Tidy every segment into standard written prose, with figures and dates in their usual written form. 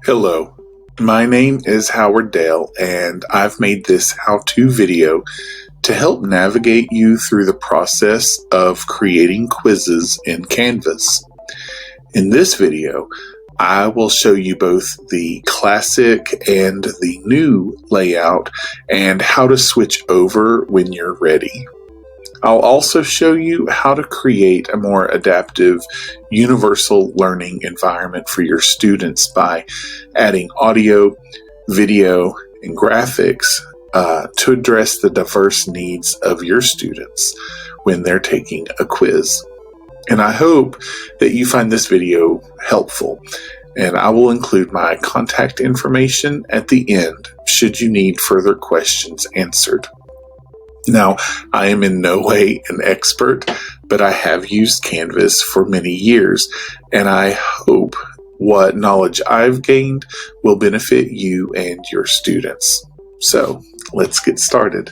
Hello, my name is Howard Dale, and I've made this how-to video to help navigate you through the process of creating quizzes in Canvas. In this video, I will show you both the classic and the new layout and how to switch over when you're ready. I'll also show you how to create a more adaptive, universal learning environment for your students by adding audio, video, and graphics to address the diverse needs of your students when they're taking a quiz. And I hope that you find this video helpful, and I will include my contact information at the end should you need further questions answered. Now, I am in no way an expert, but I have used Canvas for many years, and I hope what knowledge I've gained will benefit you and your students. So, let's get started.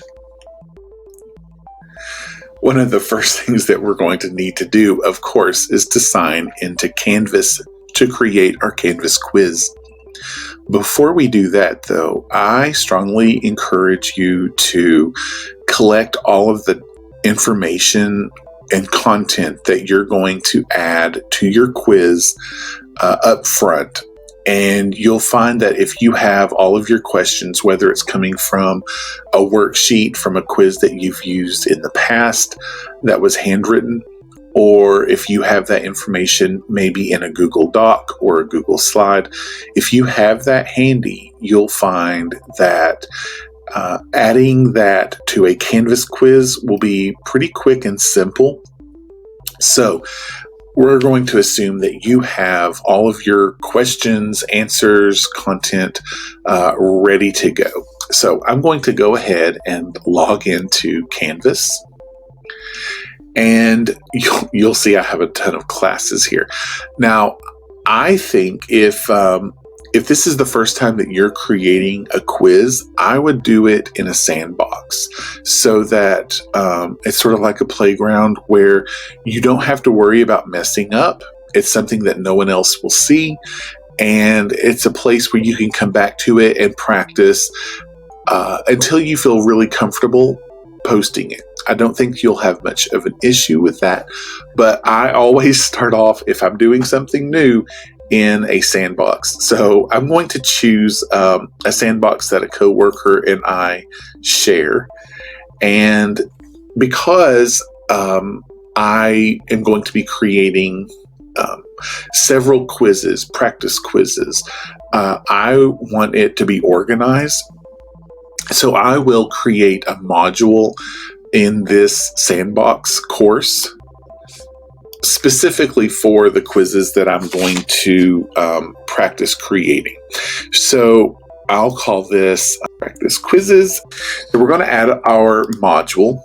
One of the first things that we're going to need to do, of course, is to sign into Canvas to create our Canvas quiz. Before we do that, though, I strongly encourage you to collect all of the information and content that you're going to add to your quiz up front. And you'll find that if you have all of your questions, whether it's coming from a worksheet from a quiz that you've used in the past that was handwritten, or if you have that information maybe in a Google Doc or a Google Slide, if you have that handy, you'll find that adding that to a Canvas quiz will be pretty quick and simple. So we're going to assume that you have all of your questions, answers, content ready to go. So I'm going to go ahead and log into Canvas. And you'll see I have a ton of classes here. Now, I think if this is the first time that you're creating a quiz, I would do it in a sandbox so that it's sort of like a playground where you don't have to worry about messing up. It's something that no one else will see, and it's a place where you can come back to it and practice until you feel really comfortable posting it. I don't think you'll have much of an issue with that, but I always start off, if I'm doing something new, in a sandbox. So I'm going to choose a sandbox that a coworker and I share. And because I am going to be creating several quizzes, practice quizzes, I want it to be organized. So I will create a module in this sandbox course specifically for the quizzes that I'm going to practice creating. So I'll call this practice quizzes. So we're going to add our module,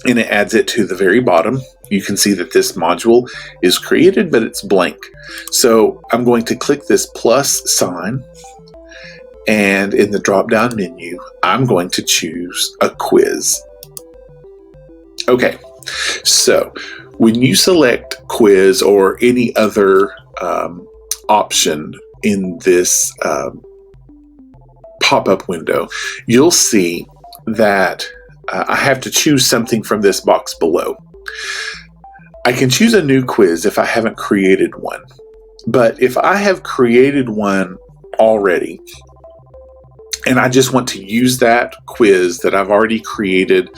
and it adds it to the very bottom. You can see that this module is created, but it's blank. So I'm going to click this plus sign, and in the drop-down menu, I'm going to choose a quiz. Okay, so when you select quiz or any other option in this pop-up window, you'll see that I have to choose something from this box below. I can choose a new quiz if I haven't created one, but if I have created one already, and I just want to use that quiz that I've already created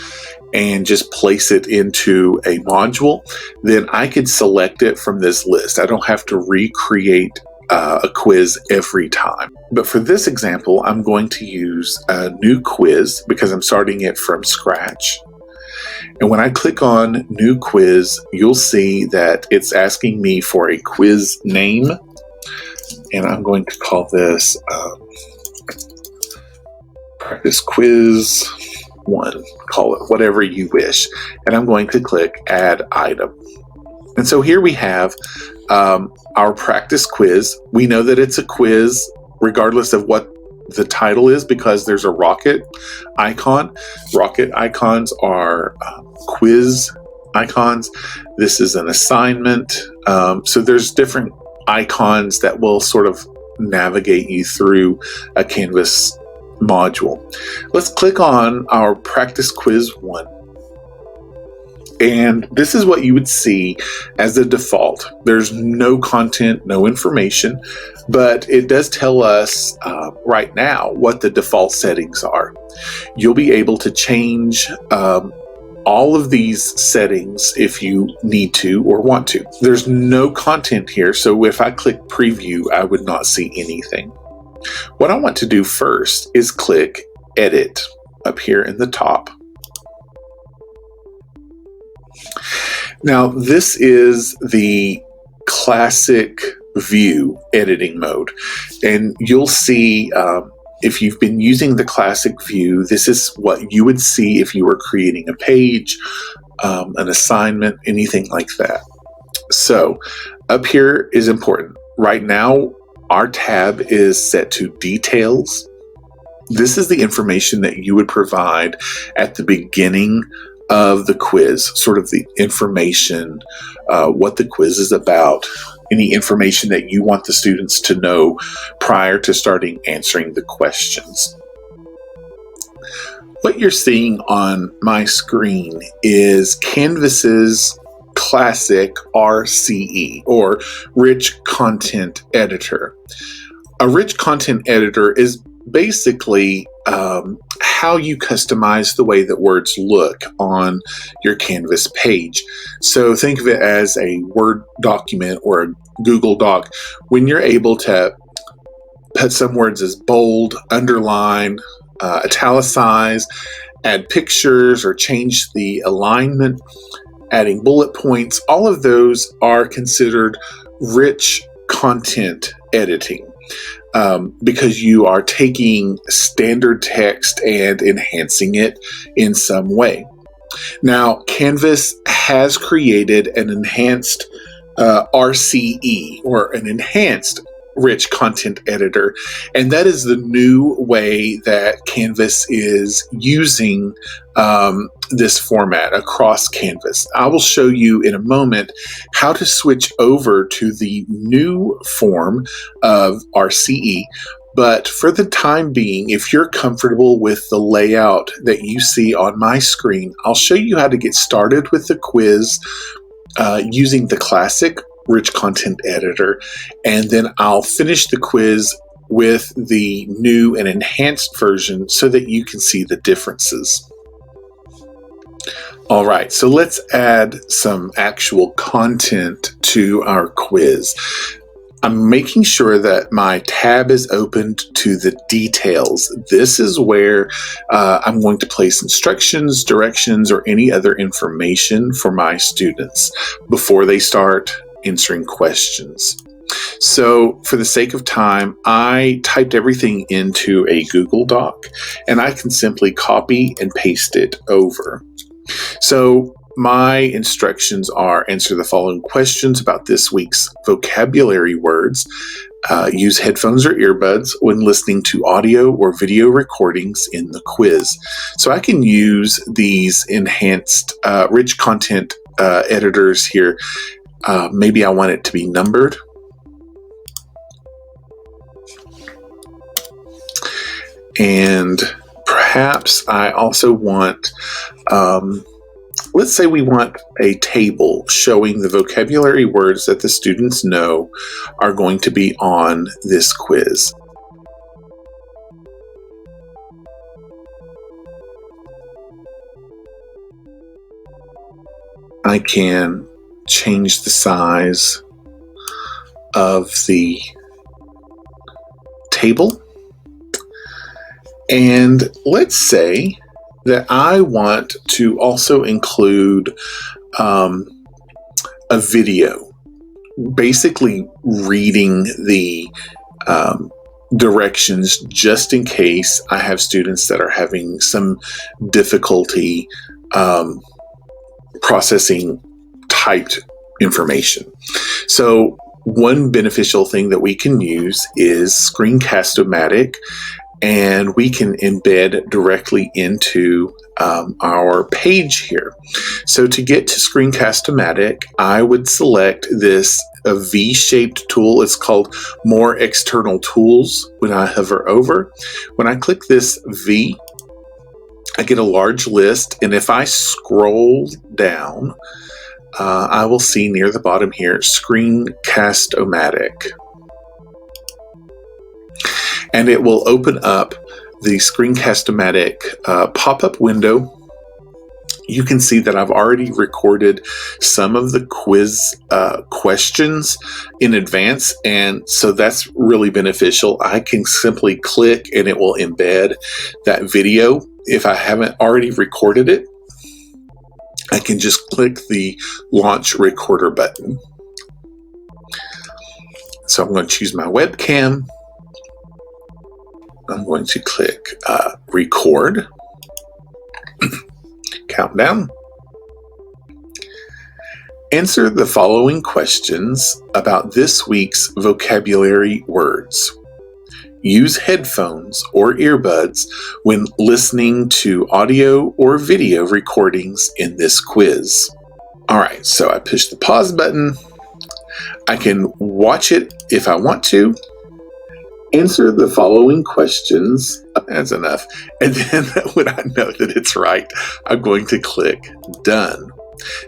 and just place it into a module, then I could select it from this list. I don't have to recreate a quiz every time. But for this example, I'm going to use a new quiz because I'm starting it from scratch. And when I click on new quiz, you'll see that it's asking me for a quiz name. And I'm going to call this Practice Quiz 1, call it whatever you wish, and I'm going to click Add Item. And so here we have our practice quiz. We know that it's a quiz regardless of what the title is because there's a rocket icon. Rocket icons are quiz icons. This is an assignment. So there's different icons that will sort of navigate you through a Canvas module. Let's click on our practice quiz 1. And this is what you would see as the default. There's no content, no information, but it does tell us right now what the default settings are. You'll be able to change all of these settings if you need to or want to. There's no content here, so if I click preview, I would not see anything. What I want to do first is click edit up here in the top. Now, this is the classic view editing mode, and you'll see if you've been using the classic view, this is what you would see if you were creating a page, an assignment, anything like that. So up here is important. Right now, our tab is set to details. This is the information that you would provide at the beginning of the quiz, sort of the information, what the quiz is about, any information that you want the students to know prior to starting answering the questions. What you're seeing on my screen is Canvas's classic RCE, or Rich Content Editor. A rich content editor is basically how you customize the way that words look on your Canvas page. So think of it as a Word document or a Google Doc. When you're able to put some words as bold, underline, italicize, add pictures, or change the alignment, adding bullet points, all of those are considered rich content editing. Because you are taking standard text and enhancing it in some way. Now, Canvas has created an enhanced RCE, or an enhanced rich content editor, and that is the new way that Canvas is using this format across Canvas. I will show you in a moment how to switch over to the new form of RCE, but for the time being, if you're comfortable with the layout that you see on my screen, I'll show you how to get started with the quiz using the classic rich content editor, and then I'll finish the quiz with the new and enhanced version so that you can see the differences. All right, so let's add some actual content to our quiz. I'm making sure that my tab is opened to the details. This is where I'm going to place instructions, directions, or any other information for my students before they start answering questions. So for the sake of time, I typed everything into a Google Doc, and I can simply copy and paste it over. So my instructions are: answer the following questions about this week's vocabulary words. Use headphones or earbuds when listening to audio or video recordings in the quiz. So I can use these enhanced rich content editors here. Maybe I want it to be numbered. And perhaps I also want, let's say we want a table showing the vocabulary words that the students know are going to be on this quiz. I can change the size of the table. And let's say that I want to also include a video, basically reading the directions just in case I have students that are having some difficulty processing typed information. So one beneficial thing that we can use is Screencast-O-Matic. and we can embed directly into our page here. So to get to Screencast-O-Matic, I would select this V-shaped tool. It's called More External Tools when I hover over. When I click this V, I get a large list, and if I scroll down, I will see near the bottom here, Screencast-O-Matic. And it will open up the Screencast-O-Matic pop-up window. You can see that I've already recorded some of the quiz questions in advance, and so that's really beneficial. I can simply click and it will embed that video. If I haven't already recorded it, I can just click the launch recorder button. So I'm going to choose my webcam. I'm going to click record. Countdown. Answer the following questions about this week's vocabulary words. Use headphones or earbuds when listening to audio or video recordings in this quiz. All right, so I push the pause button. I can watch it if I want to. Answer the following questions. That's enough. And then when I know that it's right, I'm going to click done.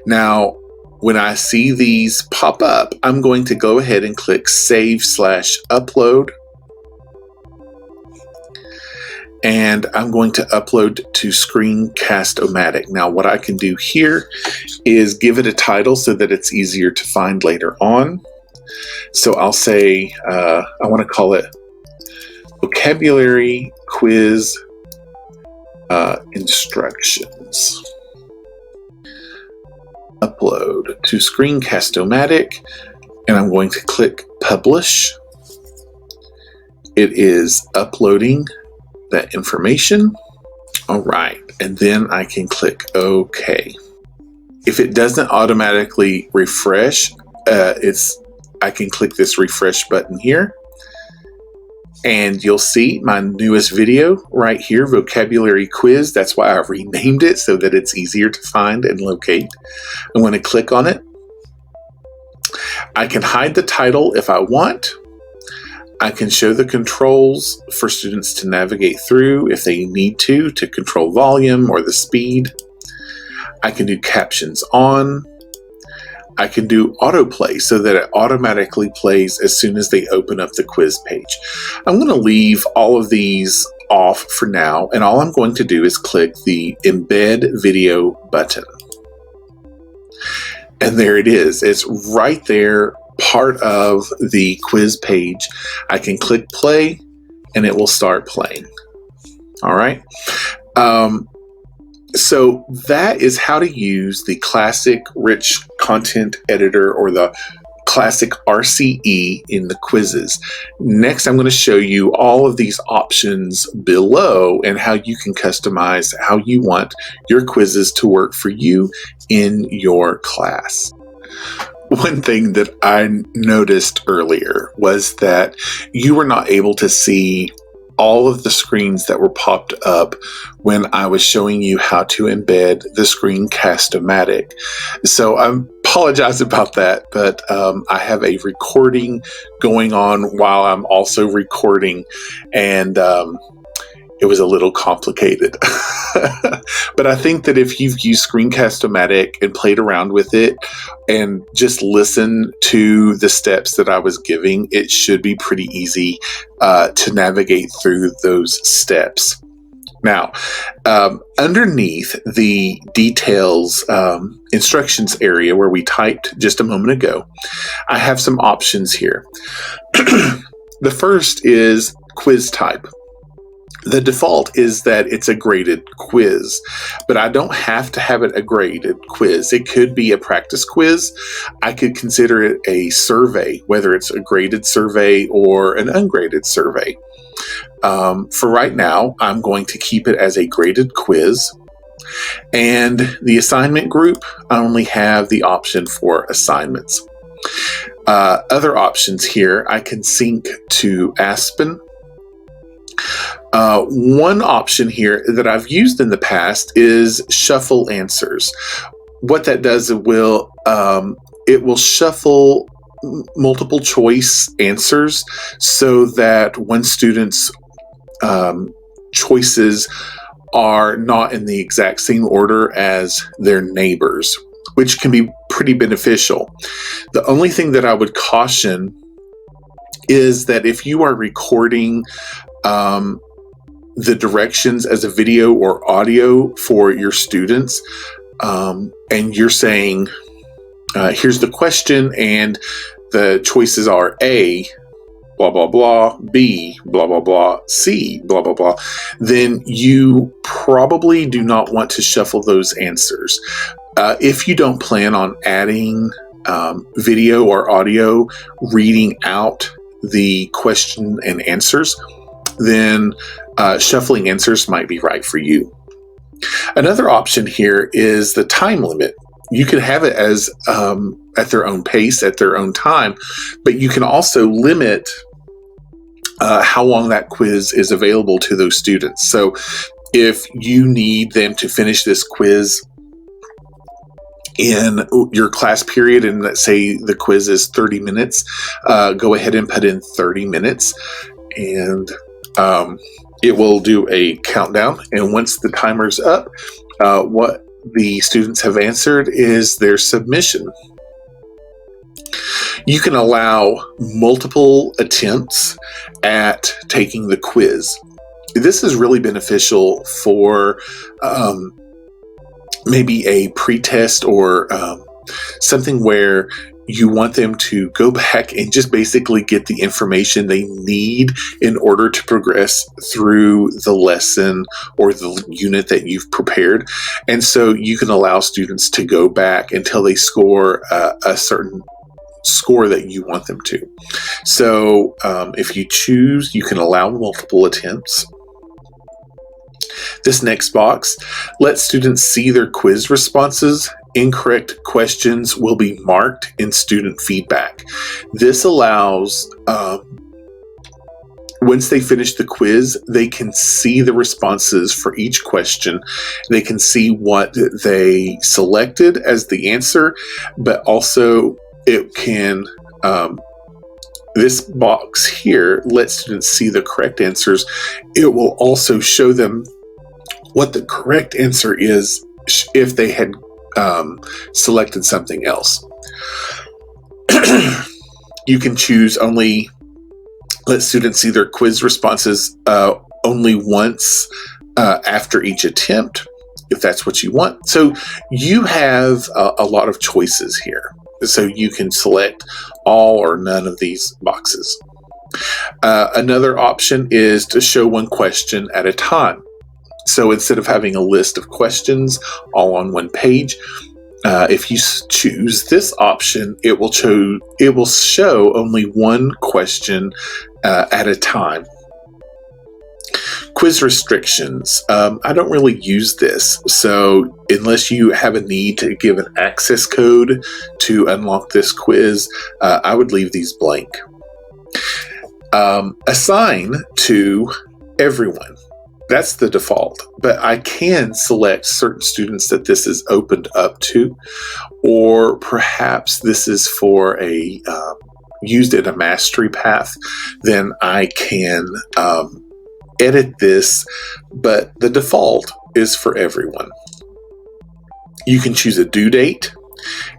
Now, when I see these pop up, I'm going to go ahead and click save/upload. And I'm going to upload to Screencast-O-Matic. Now, what I can do here is give it a title so that it's easier to find later on. So I'll say, I want to call it Vocabulary Quiz Instructions. Upload to Screencast-O-Matic, and I'm going to click Publish. It is uploading that information. All right, and then I can click OK. If it doesn't automatically refresh, I can click this refresh button here, and you'll see my newest video right here, Vocabulary Quiz. That's why I renamed it, so that it's easier to find and locate. I'm going to click on it. I can hide the title if I want. I can show the controls for students to navigate through if they need to control volume or the speed. I can do captions on. I can do autoplay so that it automatically plays as soon as they open up the quiz page. I'm going to leave all of these off for now, and all I'm going to do is click the Embed Video button. And there it is. It's right there, part of the quiz page. I can click play and it will start playing. All right. So that is how to use the classic rich content editor, or the classic RCE, in the quizzes. Next, I'm going to show you all of these options below and how you can customize how you want your quizzes to work for you in your class. One thing that I noticed earlier was that you were not able to see all of the screens that were popped up when I was showing you how to embed the Screencast-O-Matic. So I apologize about that, but I have a recording going on while I'm also recording, and it was a little complicated. But I think that if you've used Screencast-O-Matic and played around with it and just listened to the steps that I was giving, it should be pretty easy to navigate through those steps. Now, underneath the details instructions area where we typed just a moment ago, I have some options here. The first is quiz type. The default is that it's a graded quiz, but I don't have to have it a graded quiz. It could be a practice quiz. I could consider it a survey, whether it's a graded survey or an ungraded survey. For right now, I'm going to keep it as a graded quiz. And the assignment group, I only have the option for assignments. Other options here, I can sync to Aspen. One option here that I've used in the past is shuffle answers. What that does, it will shuffle multiple choice answers so that when students' choices are not in the exact same order as their neighbors, which can be pretty beneficial. The only thing that I would caution is that if you are recording the directions as a video or audio for your students, and you're saying, here's the question, and the choices are A, blah, blah, blah, B, blah, blah, blah, C, blah, blah, blah, then you probably do not want to shuffle those answers. If you don't plan on adding video or audio reading out the question and answers, then shuffling answers might be right for you. Another option here is the time limit. You can have it as at their own pace, at their own time, but you can also limit how long that quiz is available to those students. So if you need them to finish this quiz in your class period, and let's say the quiz is 30 minutes, go ahead and put in 30 minutes, and it will do a countdown. And once the timer's up, what the students have answered is their submission. You can allow multiple attempts at taking the quiz. This is really beneficial for maybe a pretest or something where you want them to go back and just basically get the information they need in order to progress through the lesson or the unit that you've prepared. And so you can allow students to go back until they score a certain score that you want them to. So if you choose, you can allow multiple attempts. This next box lets students see their quiz responses. Incorrect questions will be marked in student feedback. This allows, once they finish the quiz, they can see the responses for each question. They can see what they selected as the answer, but also it can, this box here lets students see the correct answers. It will also show them what the correct answer is if they had selected something else. You can choose only let students see their quiz responses only once after each attempt, if that's what you want. So you have a lot of choices here. So you can select all or none of these boxes. Another option is to show one question at a time. So instead of having a list of questions all on one page, if you choose this option, it will show only one question at a time. Quiz restrictions. I don't really use this, so unless you have a need to give an access code to unlock this quiz, I would leave these blank. Assign to everyone. That's the default, but I can select certain students that this is opened up to, or perhaps this is for a used in a mastery path. Then I can edit this, but the default is for everyone. You can choose a due date,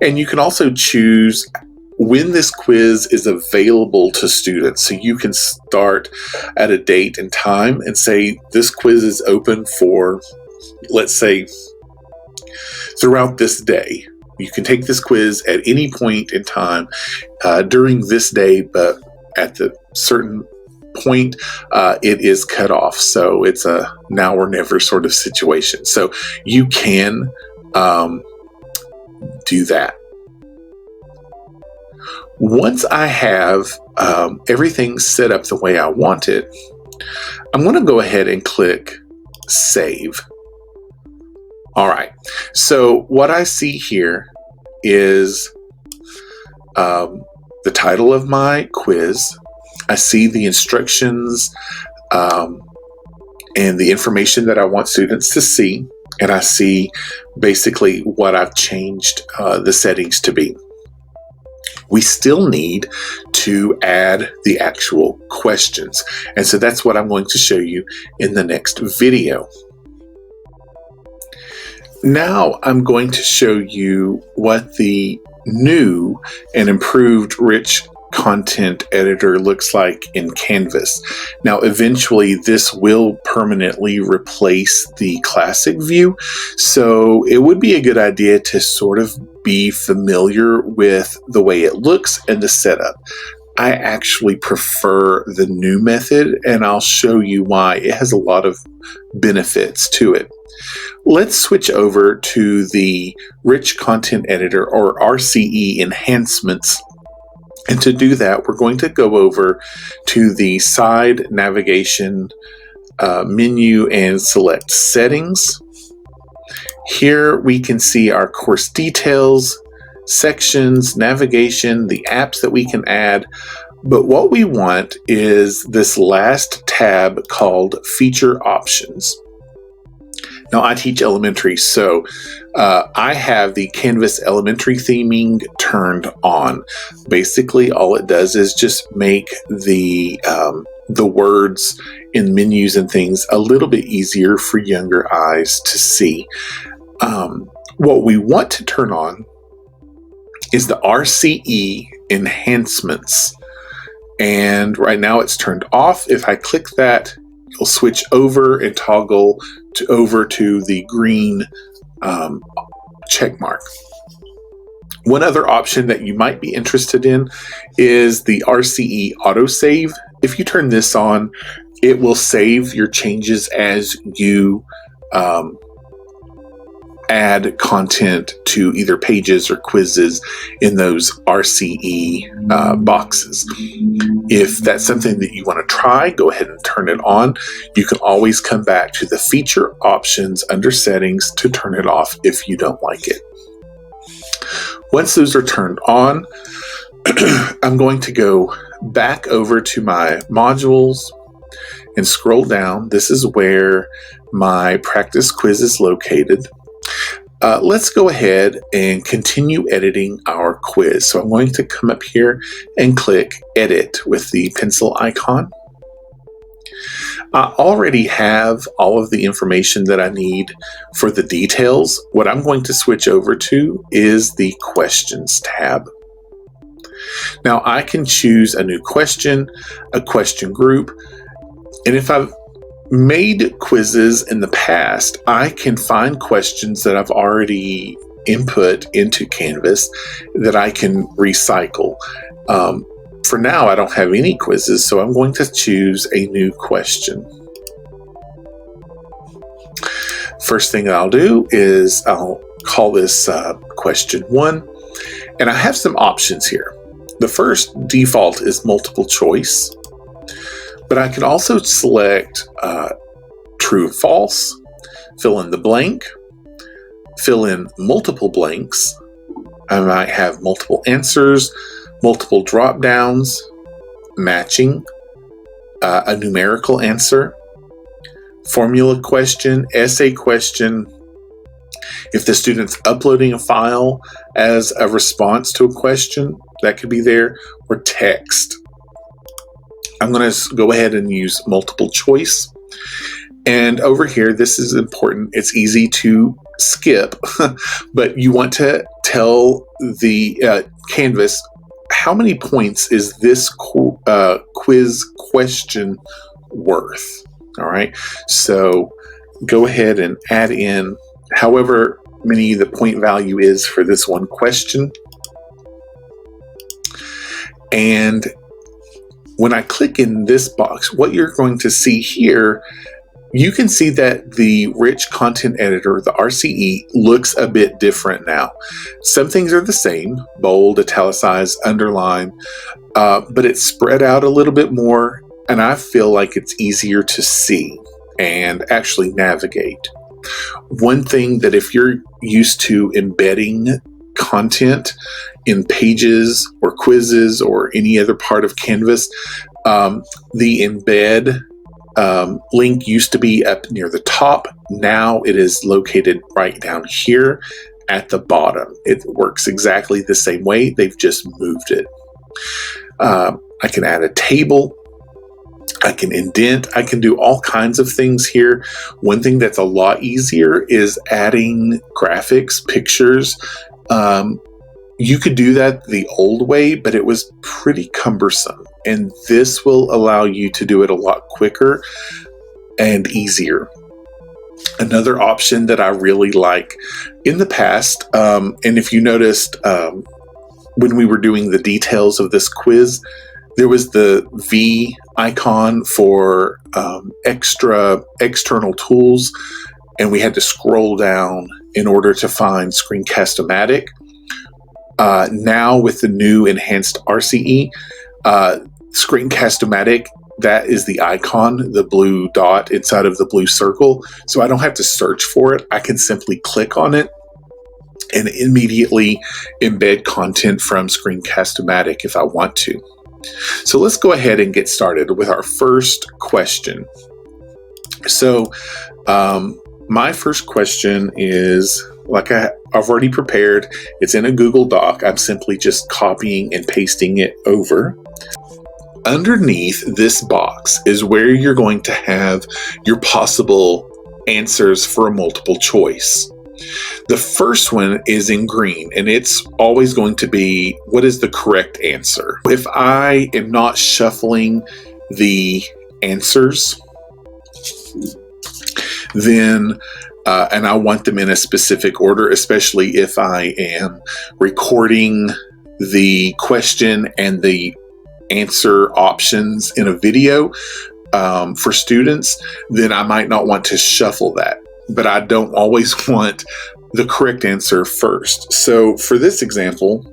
and you can also choose when this quiz is available to students. So you can start at a date and time and say this quiz is open for, let's say, throughout this day. You can take this quiz at any point in time during this day, but at the certain point it is cut off. So it's a now or never sort of situation. So you can do that. Once I have everything set up the way I want it, I'm going to go ahead and click Save. All right, so what I see here is the title of my quiz. I see the instructions and the information that I want students to see, and I see basically what I've changed the settings to be. We still need to add the actual questions, and so that's what I'm going to show you in the next video. Now I'm going to show you what the new and improved rich content editor looks like in Canvas. Now, eventually this will permanently replace the classic view, so it would be a good idea to sort of be familiar with the way it looks and the setup. I actually prefer the new method, and I'll show you why. It has a lot of benefits to it. Let's switch over to the Rich Content Editor, or RCE enhancements. And to do that, we're going to go over to the side navigation menu and select Settings. Here we can see our course details, sections, navigation, the apps that we can add. But what we want is this last tab called Feature Options. Now, I teach elementary, so I have the Canvas elementary theming turned on. Basically, all it does is just make the words in menus and things a little bit easier for younger eyes to see. What we want to turn on is the RCE enhancements. And right now it's turned off. If I click that, you'll switch over and toggle over to the green check mark. One other option that you might be interested in is the RCE Auto Save. If you turn this on, it will save your changes as you add content to either pages or quizzes in those RCE boxes. If that's something that you want to try, go ahead and turn it on. You can always come back to the feature options under settings to turn it off if you don't like it. Once those are turned on, I'm going to go back over to my modules and scroll down. This is where my practice quiz is located. Let's go ahead and continue editing our quiz. So I'm going to come up here and click Edit with the pencil icon. I already have all of the information that I need for the details. What I'm going to switch over to is the Questions tab. Now I can choose a new question, a question group, and if I've made quizzes in the past, I can find questions that I've already input into Canvas that I can recycle. For now, I don't have any quizzes, so I'm going to choose a new question. First thing I'll do is I'll call this question 1, and I have some options here. The first default is multiple choice, but I can also select true, false, fill in the blank, fill in multiple blanks. I might have multiple answers, multiple drop downs, matching, a numerical answer, formula question, essay question. If the student's uploading a file as a response to a question, that could be there, or text. I'm going to go ahead and use multiple choice. And over here, this is important. It's easy to skip, but you want to tell the Canvas how many points is this quiz question worth. All right, so go ahead and add in however many the point value is for this one question. And when I click in this box, what you're going to see here, you can see that the Rich Content Editor, the RCE, looks a bit different now. Some things are the same, bold, italicized, underline, but it's spread out a little bit more, and I feel like it's easier to see and actually navigate. One thing that if you're used to embedding content in pages or quizzes or any other part of Canvas, the embed link used to be up near the top. Now it is located right down here at the bottom. It works exactly the same way. They've just moved it. I can add a table. I can indent. I can do all kinds of things here. One thing that's a lot easier is adding graphics, pictures. You could do that the old way, but it was pretty cumbersome. And this will allow you to do it a lot quicker and easier. Another option that I really like in the past, and if you noticed when we were doing the details of this quiz, there was the V icon for external tools, and we had to scroll down in order to find Screencast-O-Matic. Now with the new enhanced RCE, Screencast-O-Matic, that is the icon, the blue dot inside of the blue circle. So I don't have to search for it. I can simply click on it and immediately embed content from Screencast-O-Matic if I want to. So let's go ahead and get started with our first question. So my first question is, like I've already prepared, it's in a Google Doc. I'm simply just copying and pasting it over. Underneath this box is where you're going to have your possible answers for a multiple choice. The first one is in green, and it's always going to be, what is the correct answer? If I am not shuffling the answers, then and I want them in a specific order, especially if I am recording the question and the answer options in a video for students, then I might not want to shuffle that. But I don't always want the correct answer first. So for this example,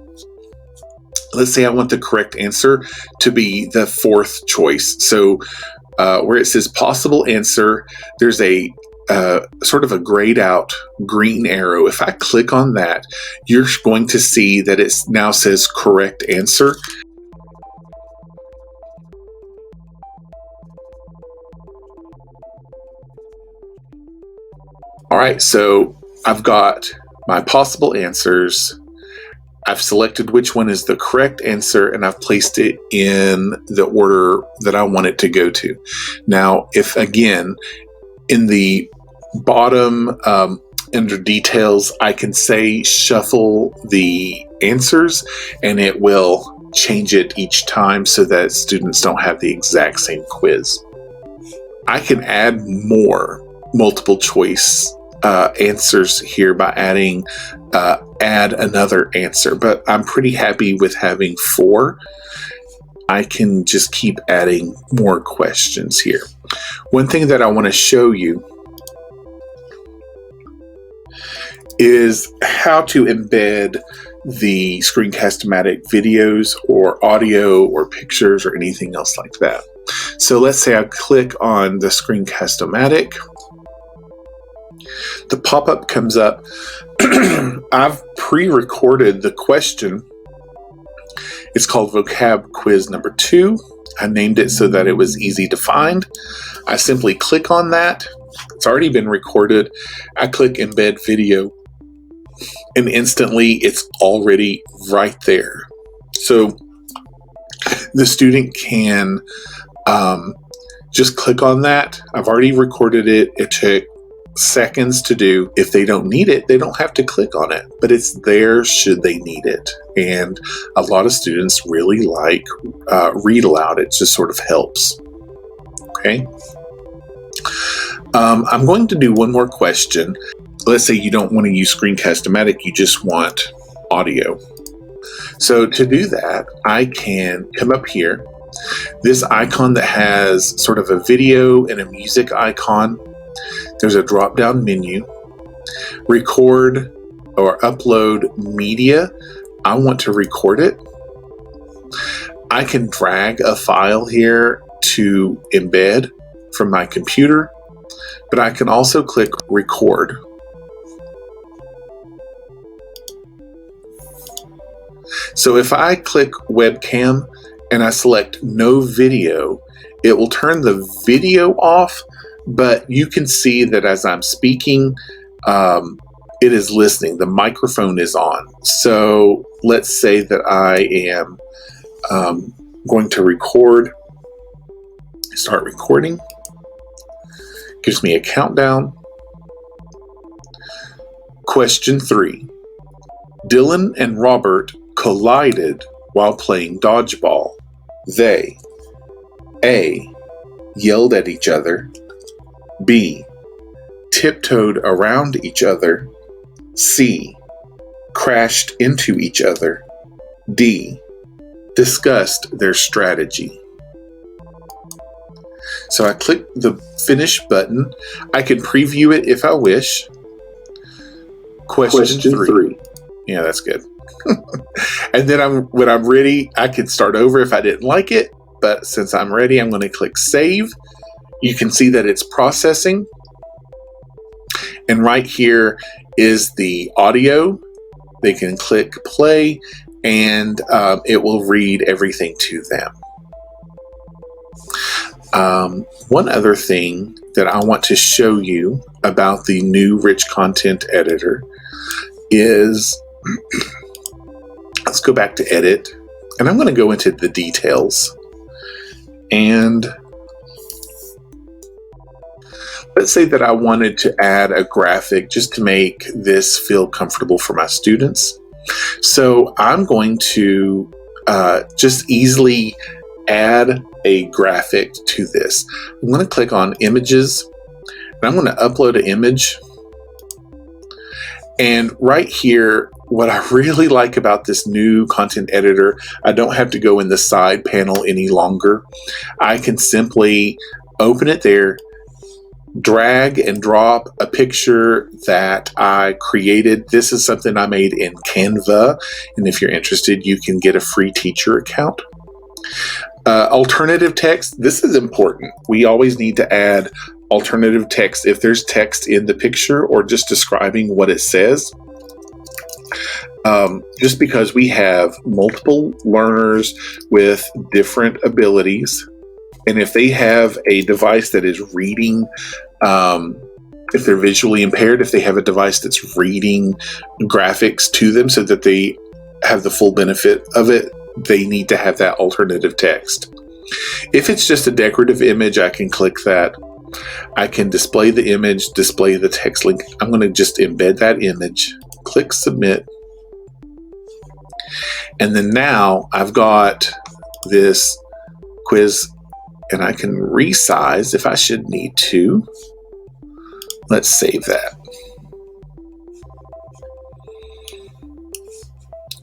let's say I want the correct answer to be the fourth choice. So where it says possible answer, there's a sort of a grayed out green arrow. If I click on that, you're going to see that it now says correct answer. All right, so I've got my possible answers. I've selected which one is the correct answer, and I've placed it in the order that I want it to go to. Now, if again, in the bottom under details, I can say shuffle the answers, and it will change it each time so that students don't have the exact same quiz. I can add more multiple choice answers here by adding add another answer, but I'm pretty happy with having 4. I can just keep adding more questions here. One thing that I want to show you is how to embed the Screencast-O-Matic videos or audio or pictures or anything else like that. So let's say I click on the Screencast-O-Matic. The pop-up comes up. I've pre-recorded the question. It's called Vocab Quiz number 2. I named it so that it was easy to find. I simply click on that. It's already been recorded. I click Embed Video, and instantly it's already right there. So the student can just click on that. I've already recorded it. It took seconds to do. If they don't need it, they don't have to click on it, but it's there should they need it. And a lot of students really like read aloud. It just sort of helps. Okay. I'm going to do one more question. Let's say you don't want to use Screencast-O-Matic, you just want audio. So to do that, I can come up here. This icon that has sort of a video and a music icon, there's a drop-down menu. Record or upload media. I want to record it. I can drag a file here to embed from my computer, but I can also click record. So if I click webcam, and I select no video, it will turn the video off, but you can see that as I'm speaking, it is listening. The microphone is on. So let's say that I am going to record. Start recording. Gives me a countdown. Question 3. Dylan and Robert collided while playing dodgeball. They A. Yelled at each other. B. Tiptoed around each other. C. Crashed into each other. D. Discussed their strategy. So I click the finish button. I can preview it if I wish. Question 3. Yeah, that's good. And then when I'm ready, I can start over if I didn't like it. But since I'm ready, I'm going to click save. You can see that it's processing. And right here is the audio. They can click play and it will read everything to them. One other thing that I want to show you about the new rich content editor is, let's go back to edit, and I'm going to go into the details. And let's say that I wanted to add a graphic just to make this feel comfortable for my students. So I'm going to just easily add a graphic to this. I'm going to click on images and I'm going to upload an image. And right here, what I really like about this new content editor, I don't have to go in the side panel any longer. I can simply open it there, drag and drop a picture that I created. This is something I made in Canva. And if you're interested, you can get a free teacher account. Alternative text, this is important. We always need to add alternative text if there's text in the picture or just describing what it says. Just because we have multiple learners with different abilities, and if they have a device that is reading, if they're visually impaired, if they have a device that's reading graphics to them so that they have the full benefit of it, they need to have that alternative text. If it's just a decorative image, I can click that. I can display the image, display the text link. I'm going to just embed that image, click submit. And then now I've got this quiz and I can resize if I should need to. Let's save that.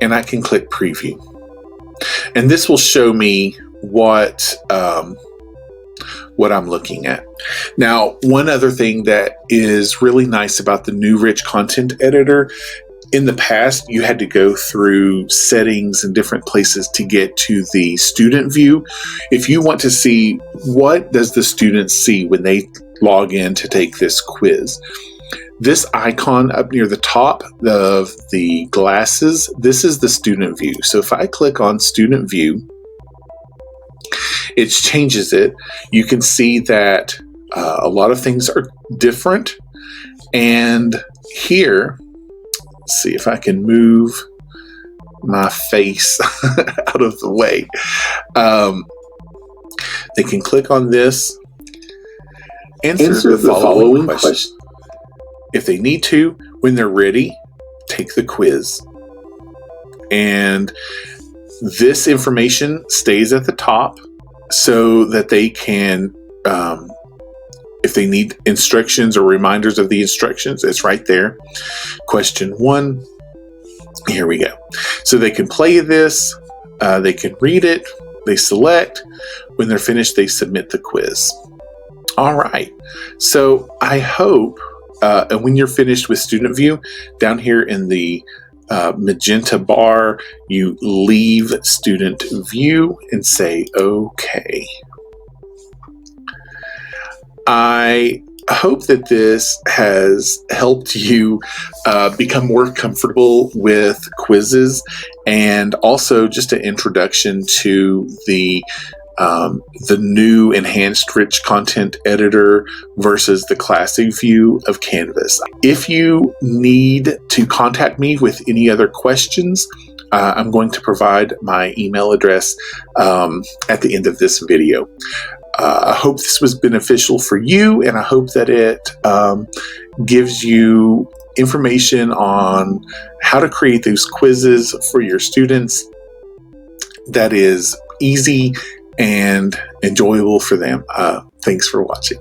And I can click preview. And this will show me what I'm looking at. Now, one other thing that is really nice about the new rich content editor, in the past, you had to go through settings and different places to get to the student view. If you want to see what does the student see when they log in to take this quiz, this icon up near the top of the glasses, this is the student view. So if I click on student view, it changes it. You can see that a lot of things are different. And here, let's see if I can move my face out of the way. They can click on this, answer the following question. If they need to, when they're ready, take the quiz. And this information stays at the top so that they can, if they need instructions or reminders of the instructions, it's right there. Question 1, here we go. So they can play this, they can read it, they select, when they're finished, they submit the quiz. All right, so I hope, and when you're finished with student view, down here in the magenta bar, you leave student view and say, okay. I I hope that this has helped you become more comfortable with quizzes, and also just an introduction to the new enhanced rich content editor versus the classic view of Canvas. If you need to contact me with any other questions, I'm going to provide my email address at the end of this video. I hope this was beneficial for you, and I hope that it gives you information on how to create those quizzes for your students that is easy and enjoyable for them. Thanks for watching.